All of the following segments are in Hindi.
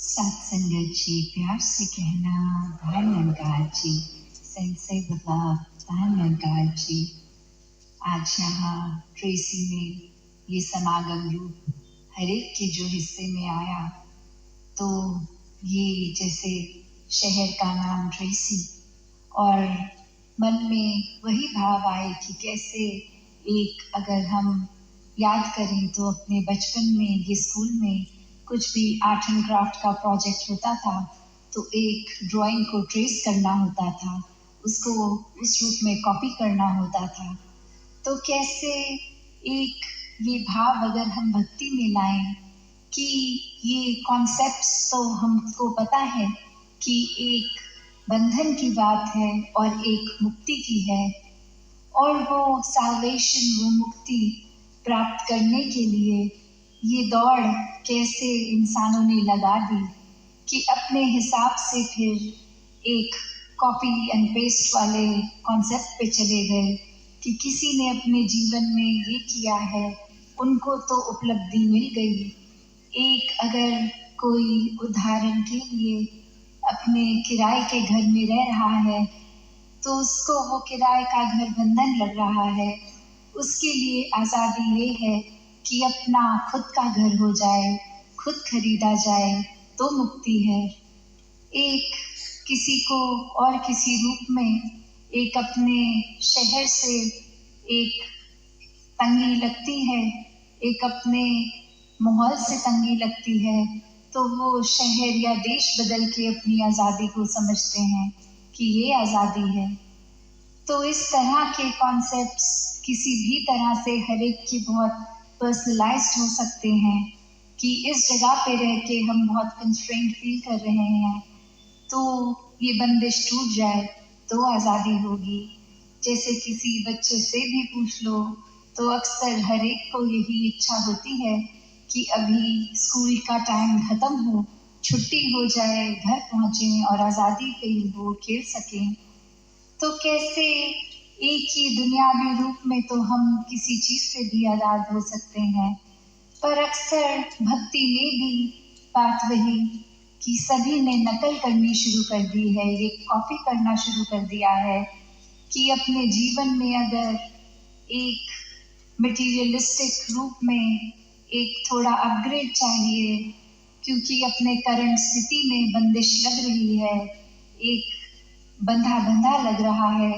सत्संगत जी, प्यार से कहना भाई नंगाल जी, सेंसे लव भाई नंगाल जी। आज यहाँ ट्रेसी में ये समागम रूप हर एक के जो हिस्से में आया, तो ये जैसे शहर का नाम ट्रेसी और मन में वही भाव आए कि कैसे एक अगर हम याद करें तो अपने बचपन में ये स्कूल में कुछ भी आर्ट एंड क्राफ्ट का प्रोजेक्ट होता था तो एक ड्राइंग को ट्रेस करना होता था, उसको उस रूप में कॉपी करना होता था। तो कैसे एक ये भाव अगर हम भक्ति में लाएं कि ये कॉन्सेप्ट्स तो हमको पता है कि एक बंधन की बात है और एक मुक्ति की है, और वो साल्वेशन, वो मुक्ति प्राप्त करने के लिए ये दौड़ कैसे इंसानों ने लगा दी कि अपने हिसाब से फिर एक कॉपी एंड पेस्ट वाले कॉन्सेप्ट पे चले गए कि किसी ने अपने जीवन में ये किया है, उनको तो उपलब्धि मिल गई। एक अगर कोई उदाहरण के लिए अपने किराए के घर में रह रहा है तो उसको वो किराए का घर बंधन लग रहा है, उसके लिए आज़ादी ये है कि अपना खुद का घर हो जाए, खुद खरीदा जाए तो मुक्ति है। एक किसी को और किसी रूप में एक अपने शहर से एक तंगी लगती है, एक अपने माहौल से तंगी लगती है, तो वो शहर या देश बदल के अपनी आज़ादी को समझते हैं कि ये आज़ादी है। तो इस तरह के कॉन्सेप्ट्स किसी भी तरह से हर एक की बहुत पर्सनलाइज्ड हो सकते हैं कि इस जगह पे रह के हम बहुत कंस्ट्रेंट फील कर रहे हैं, तो ये बंदिश टूट जाए तो आज़ादी होगी। जैसे किसी बच्चे से भी पूछ लो तो अक्सर हर एक को यही इच्छा होती है कि अभी स्कूल का टाइम खत्म हो, छुट्टी हो जाए, घर पहुँचें और आज़ादी पे वो खेल सकें। तो कैसे एक ही दुनियावी रूप में तो हम किसी चीज़ से भी आज़ाद हो सकते हैं, पर अक्सर भक्ति में भी बात वही कि सभी ने नकल करनी शुरू कर दी है, ये कॉपी करना शुरू कर दिया है कि अपने जीवन में अगर एक मटेरियलिस्टिक रूप में एक थोड़ा अपग्रेड चाहिए क्योंकि अपने करंट स्थिति में बंदिश लग रही है, एक बंधा बंधा लग रहा है,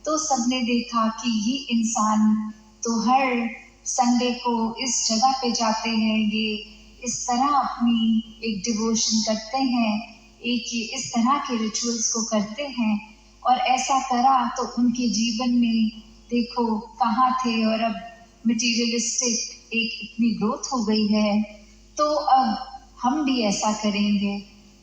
तो सबने देखा कि ये इंसान तो हर संडे को इस जगह पे जाते हैं, ये इस तरह अपनी एक डिवोशन करते हैं, एक ये इस तरह के रिचुअल्स को करते हैं, और ऐसा करा तो उनके जीवन में देखो कहाँ थे और अब मटेरियलिस्टिक एक इतनी ग्रोथ हो गई है, तो अब हम भी ऐसा करेंगे।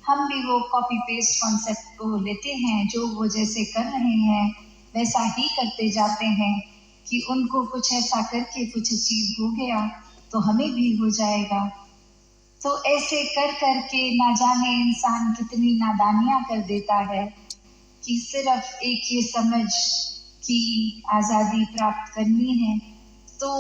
हम भी वो कॉपी पेस्ट कॉन्सेप्ट को लेते हैं, जो वो जैसे कर रहे हैं वैसा ही करते जाते हैं कि उनको कुछ ऐसा करके कुछ अचीव हो गया तो हमें भी हो जाएगा। तो ऐसे कर कर के ना जाने इंसान कितनी नादानियां कर देता है कि सिर्फ एक ये समझ कि आज़ादी प्राप्त करनी है तो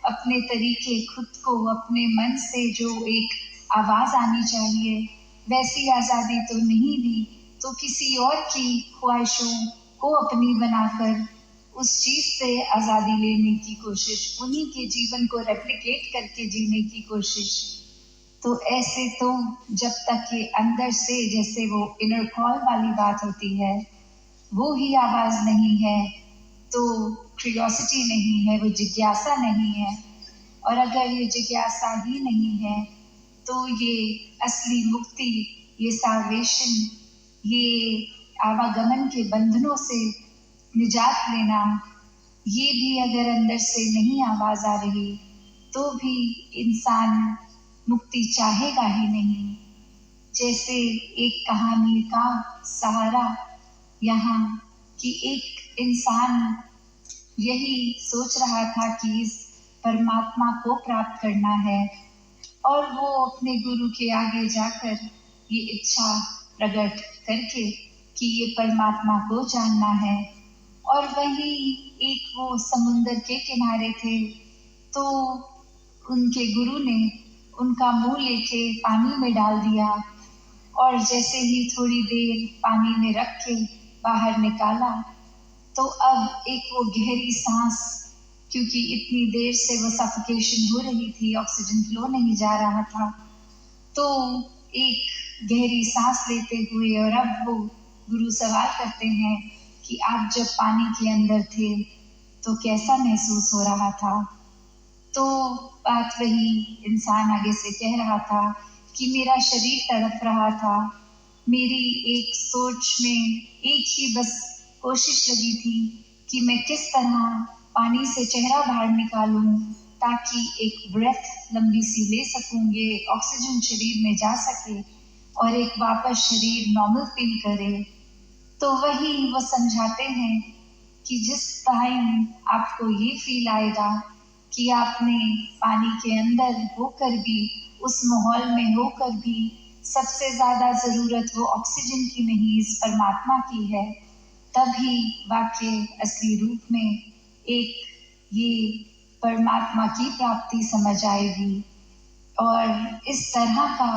अपने तरीके खुद को अपने मन से जो एक आवाज़ आनी चाहिए वैसी आज़ादी तो नहीं दी, तो किसी और की ख्वाहिशों को अपनी बनाकर उस चीज़ से आज़ादी लेने की कोशिश, उन्हीं के जीवन को रेप्लिकेट करके जीने की कोशिश। तो ऐसे तो जब तक ये अंदर से जैसे वो इनर कॉल वाली बात होती है वो ही आवाज़ नहीं है तो क्यूरियोसिटी नहीं है, वो जिज्ञासा नहीं है, और अगर ये जिज्ञासा ही नहीं है तो ये असली मुक्ति, ये साल्वेशन, ये आवागमन के बंधनों से निजात लेना, ये भी अगर अंदर से नहीं आवाज़ आ रही तो भी इंसान मुक्ति चाहेगा ही नहीं। जैसे एक कहानी का सहारा यहाँ कि एक इंसान यही सोच रहा था कि इस परमात्मा को प्राप्त करना है और वो अपने गुरु के आगे जाकर ये इच्छा प्रकट करके कि ये परमात्मा को जानना है, और वही एक वो समुंदर के किनारे थे तो उनके गुरु ने उनका मुंह लेके पानी में डाल दिया और जैसे ही थोड़ी देर पानी में रख के बाहर निकाला तो अब एक वो गहरी सांस, क्योंकि इतनी देर से वो सफोकेशन हो रही थी, ऑक्सीजन फ्लो नहीं जा रहा था, तो एक गहरी सांस लेते हुए और अब वो गुरु सवाल करते हैं कि आप जब पानी के अंदर थे तो कैसा महसूस हो रहा था। तो बात वही इंसान आगे से कह रहा था कि मेरा शरीर तड़प रहा था, मेरी एक सोच में एक ही बस कोशिश लगी थी कि मैं किस तरह पानी से चेहरा बाहर निकालूं ताकि एक ब्रेथ लंबी सी ले सकूं, ये ऑक्सीजन शरीर में जा सके और एक वापस शरीर नॉर्मल फील करे। तो वही वो समझाते हैं कि जिस टाइम आपको ये फील आएगा कि आपने पानी के अंदर होकर भी, उस माहौल में होकर भी सबसे ज्यादा जरूरत वो ऑक्सीजन की नहीं, इस परमात्मा की है, तभी वाक्य असली रूप में एक ये परमात्मा की प्राप्ति समझ आएगी। और इस तरह का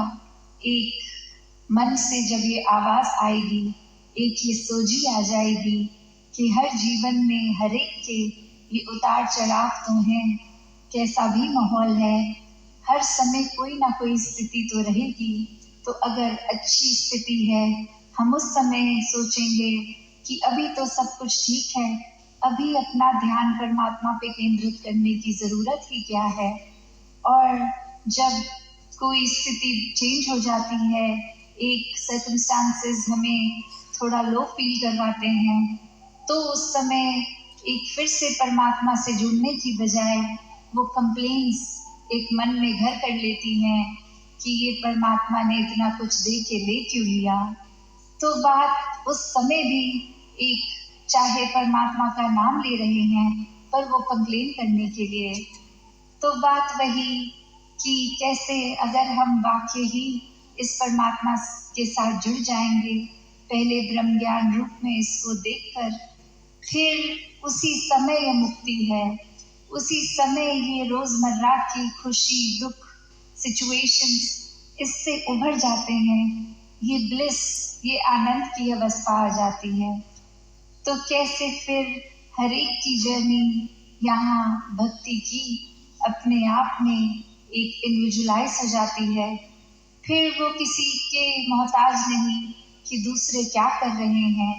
एक मन से जब ये आवाज आएगी, एक ये सोजी आ जाएगी कि हर जीवन में हर एक के ये उतार चढ़ाव तो हैं, कैसा भी माहौल है, हर समय कोई ना कोई स्थिति तो रहेगी। तो अगर अच्छी स्थिति है, हम उस समय सोचेंगे कि अभी तो सब कुछ ठीक है, अभी अपना ध्यान परमात्मा पे केंद्रित करने की जरूरत ही क्या है। और जब कोई स्थिति चेंज हो जाती है, एक सर्कमस्टांसेस हमें थोड़ा लो फील करवाते हैं, तो उस समय एक फिर से परमात्मा से जुड़ने की बजाय वो कंप्लेंट्स एक मन में घर कर लेती हैं कि ये परमात्मा ने इतना कुछ दे के ले क्यों लिया। तो बात उस समय भी एक, चाहे परमात्मा का नाम ले रहे हैं पर वो कंप्लेन करने के लिए, तो बात वही कि कैसे अगर हम वाकई ही इस परमात्मा के साथ जुड़ जाएंगे, पहले ब्रह्म ज्ञान रूप में इसको देखकर, फिर उसी समय ये मुक्ति है, उसी समय ये रोजमर्रा की खुशी दुख सिचुएशंस इससे उभर जाते हैं, ये ब्लिस, ये आनंद की अवस्था आ जाती है। तो कैसे फिर हर एक की जर्नी यहाँ भक्ति की अपने आप में एक इंडिविजुअलाइज हो जाती है। फिर वो किसी के मोहताज नहीं कि दूसरे क्या कर रहे हैं,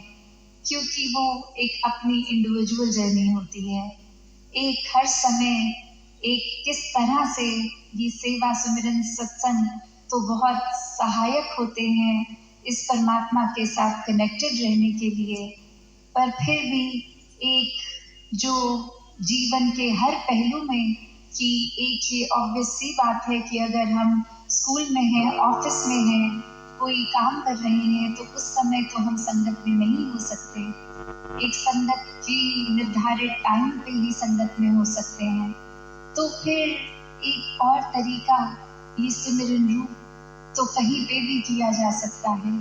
क्योंकि वो एक अपनी इंडिविजुअल जर्नी होती है। एक हर समय एक किस तरह से ये सेवा सुमिरन सत्संग तो बहुत सहायक होते हैं इस परमात्मा के साथ कनेक्टेड रहने के लिए, पर फिर भी एक जो जीवन के हर पहलू में कि एक ये ऑब्वियस सी बात है कि अगर हम स्कूल में हैं, ऑफिस में हैं, कोई काम कर रहे हैं, तो उस समय तो हम संगत में नहीं हो सकते, एक संगत की निर्धारित टाइम पे ही संगत में हो सकते हैं। तो फिर एक और तरीका ये सुमिरन रूप तो कहीं पे भी किया जा सकता है,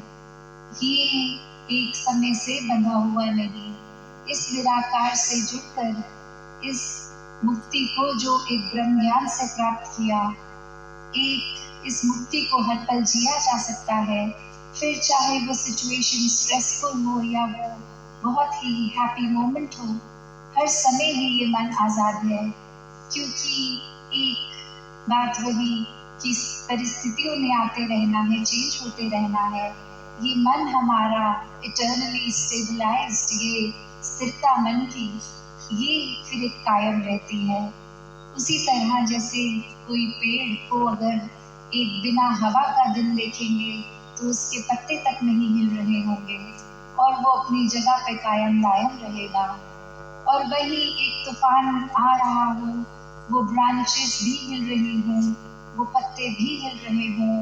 ये एक समय से बंधा हुआ नहीं, इस निराकार से जुड़कर इस मुक्ति को जो एक ब्रह्म ज्ञान से प्राप्त किया, एक इस मुक्ति को हर पल जिया जा सकता है। फिर चाहे वो सिचुएशन स्ट्रेसफुल हो या वो बहुत ही हैप्पी मोमेंट हो, हर समय ही ये मन आजाद है, क्योंकि एक बात वही कि परिस्थितियों में आते रहना है, चेंज होते रहना है, ये मन हमारा इटर्नली स्टेबलाइज्ड, ये स्थिरता मन की, ये फिर एक कायम रहती है। उसी तरह जैसे कोई पेड़ को अगर एक बिना हवा का दिन देखेंगे तो उसके पत्ते तक नहीं हिल रहे होंगे और वो अपनी जगह पे कायम दायम रहेगा। और वही एक तूफान आ रहा हो, वो ब्रांचेस भी हिल रही हों, वो पत्ते भी हिल रहे हों,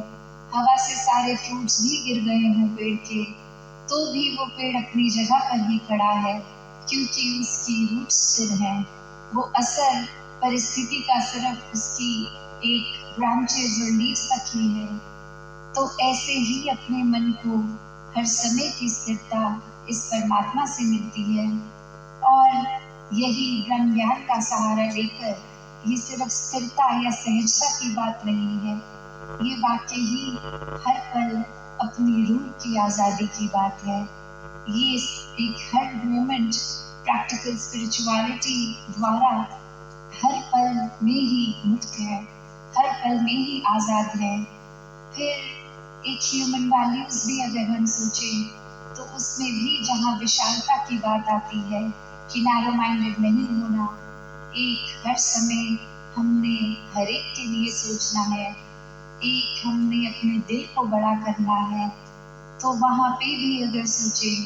हवा से सारे फ्रूट्स भी गिर गए हों पेड़ के, तो भी वो पेड़ अपनी जगह पर ही खड़ा है, क्योंकि उसकी रूट्स स्थिर हैं। वो असर परिस्थिति का सिर्फ उसकी एक ब्रांचेस और लीव्स तक ही है। तो ऐसे ही अपने मन को हर समय की स्थिरता इस परमात्मा से मिलती है, और यही ब्रह्म ज्ञान का सहारा लेकर, ये सिर्फ स्थिरता या सहजता की बात नहीं है, ये वाकई ही हर पल अपनी रूह की आज़ादी की बात है। ये एक हर मोमेंट प्रैक्टिकल स्पिरिचुअलिटी द्वारा हर पल में ही मुक्त है, हर पल में ही आज़ाद है। फिर एक ह्यूमन वैल्यूज भी अगर हम सोचें तो उसमें भी जहाँ विशालता की बात आती है कि नैरो माइंडेड नहीं होना, एक हर समय हमने हर एक के लिए सोचना है, एक हमने अपने दिल को बड़ा करना है। तो वहाँ पे भी अगर सोचें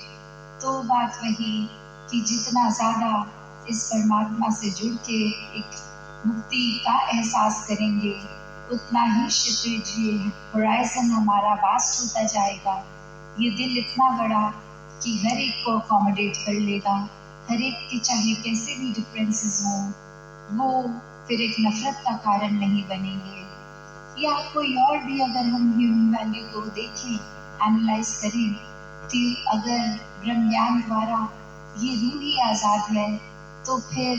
तो बात वही कि जितना ज़्यादा इस परमात्मा से जुड़ के एक मुक्ति का एहसास करेंगे, उतना ही क्षितिज ये होराइजन हमारा वास्ट होता जाएगा। ये दिल इतना बड़ा कि हर एक को अकोमोडेट कर लेगा, हर एक के चाहे कैसे भी डिफरेंसेस हों, वो फिर एक नफरत का कारण नहीं बनेंगे। या कोई और भी अगर हम ह्यूमन वैल्यू को देखें, एनालाइज करें, तो अगर ब्रह्म ज्ञान द्वारा ये रूह ही आज़ाद है, तो फिर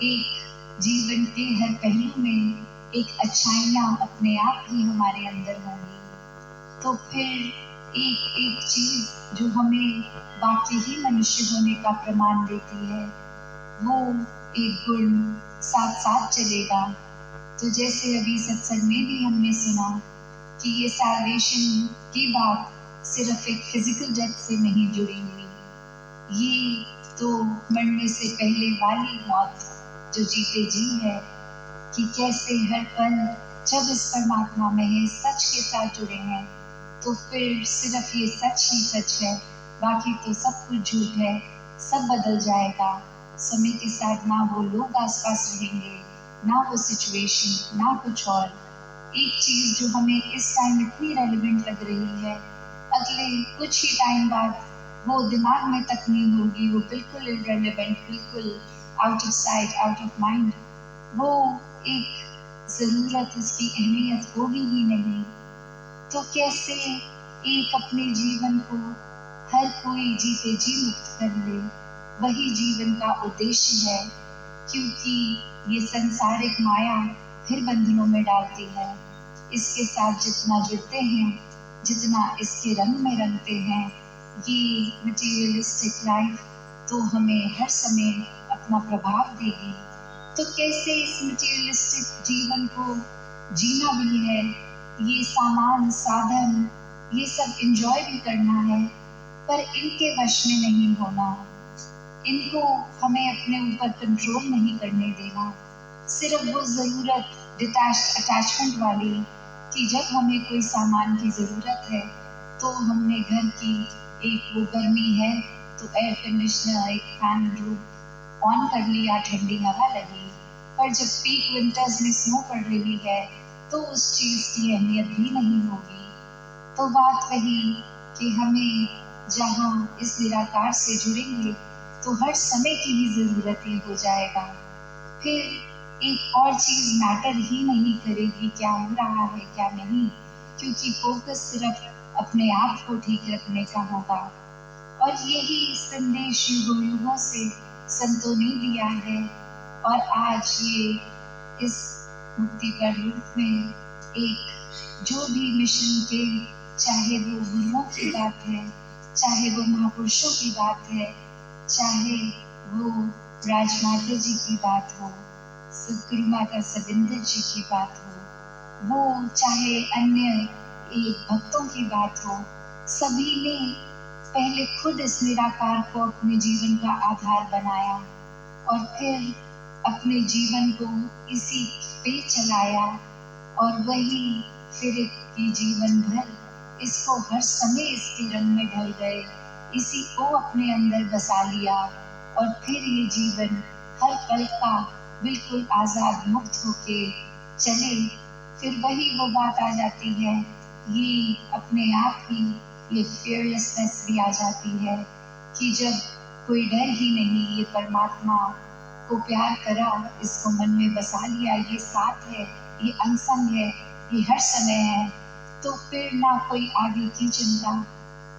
एक जीवन के हर पहलू में एक अच्छाइयाँ अपने आप ही हमारे अंदर होंगी। तो फिर एक एक चीज़ जो हमें वाकई ही मनुष्य होने का प्रमाण देती है, वो एक गुण साथ साथ चलेगा। तो जैसे अभी सत्संग में भी हमने सुना कि ये सैल्वेशन की बात सिर्फ एक फिजिकल डेथ से नहीं जुड़ी हुई, ये तो मरने से पहले वाली मौत जो जीते जी है, कि कैसे हर पल जब इस परमात्मा में है, सच के साथ जुड़े हैं, तो फिर सिर्फ ये सच ही सच है, बाकी तो सब कुछ झूठ है, सब बदल जाएगा। समय के साथ ना वो लोग आसपास रहेंगे, ना वो सिचुएशन, ना कुछ और। एक चीज़ जो हमें इस टाइम इतनी रेलिवेंट लग रही है, अगले कुछ ही टाइम बाद वो दिमाग में तक नहीं होगी, वो बिल्कुल इररेलेवेंट, बिल्कुल out of site, out of mind. वो एक ज़रूरत, उसकी अहमियत होगी ही नहीं। तो कैसे एक अपने जीवन को हर कोई जीते जी मुक्त कर ले, वही जीवन का उद्देश्य है, क्योंकि ये संसारिक माया फिर बंधनों में डालती है। इसके साथ जितना जुड़ते हैं, जितना इसके रंग में रंगते हैं, ये मटेरियलिस्टिक लाइफ तो हमें हर समय अपना प्रभाव देगी। तो कैसे इस मटेरियलिस्टिक जीवन को जीना भी है, ये सामान, साधन, ये सब एंजॉय भी करना है, पर इनके वश में नहीं होना, इनको हमें अपने ऊपर कंट्रोल नहीं करने देना। सिर्फ वो ज़रूरत डिटैच्ड अटैचमेंट वाली कि जब हमें कोई सामान की ज़रूरत है तो हमने घर की एक वो गर्मी है तो एयर कंडीशनर, एक फैन रूफ ऑन कर लिया, ठंडी हवा लगी। पर जब पीक विंटर्स में स्नो पड़ रही है तो उस चीज़ की अहमियत भी नहीं होगी। तो बात वही कि हमें जहाँ इस निराकार से जुड़ेंगे तो हर समय की ही ज़रूरत ही हो जाएगा। फिर एक और चीज़ मैटर ही नहीं करेगी क्या हो रहा है क्या नहीं, क्योंकि फोकस सिर्फ अपने आप को ठीक रखने का होगा। और यही संदेश युगों युगों से संतों ने दिया है, और आज ये इस मुक्ति पर रूप में एक जो भी मिशन के, चाहे वो गुरुओं की बात है, चाहे वो महापुरुषों की बात है, चाहे वो राजमाता जी की बात हो, सदगुरु माता सविंदर जी की बात हो, वो चाहे अन्य एक भक्तों की बात हो, सभी ने पहले खुद इस निराकार को अपने जीवन का आधार बनाया और फिर अपने जीवन को इसी पे चलाया, और वही फिर की जीवन भर इसको हर समय इसके रंग में ढल गए, इसी को अपने अंदर बसा लिया, और फिर ये जीवन हर पल का बिल्कुल आज़ाद मुक्त होके चले। फिर वही वो बात आ जाती है, ये अपने आप ही ये फियरलेसनेस भी आ जाती है कि जब कोई डर ही नहीं, ये परमात्मा को प्यार करा, इसको मन में बसा लिया, ये साथ है, ये अनसंग है, ये हर समय है, तो फिर ना कोई आगे की चिंता,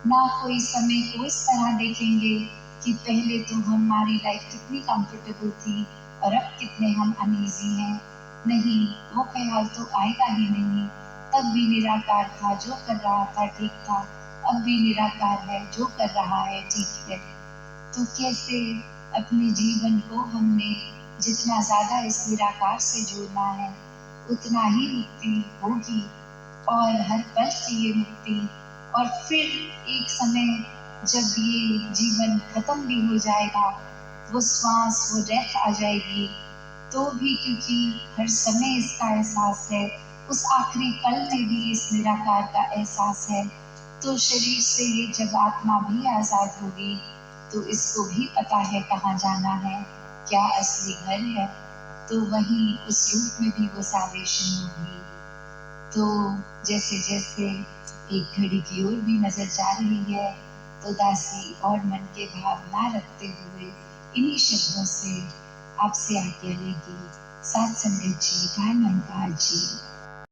ना कोई समय को इस तरह देखेंगे कि पहले तो हमारी लाइफ कितनी कंफर्टेबल थी और अब कितने हम अनईजी हैं। नहीं, वो ख्याल तो आएगा ही नहीं। तब भी निराकार था, जो कर रहा था ठीक था, अब भी निराकार है, जो कर रहा है ठीक है। तो कैसे अपने जीवन को हमने जितना ज़्यादा इस निराकार से जोड़ना है, उतना ही मुक्ति होगी और हर पल से ये मुक्ति। और फिर एक समय जब ये जीवन खत्म भी हो जाएगा, वो श्वास, वो डेथ आ जाएगी, तो भी क्योंकि हर समय इसका एहसास है, उस आखिरी पल में भी इस निराकार का एहसास है, तो शरीर से ये जब आत्मा भी आज़ाद होगी, तो इसको भी पता है कहाँ जाना है, क्या असली घर है, तो वहीं उस रूप में भी वो साल्वेशन होगी। तो जैसे जैसे एक घड़ी की ओर भी नजर जा रही है, तो दासी और मन के भाव ना रखते हुए इन्हीं शब्दों से आपसे आज्ञा लेगी। साथ संगत जी, धन जी।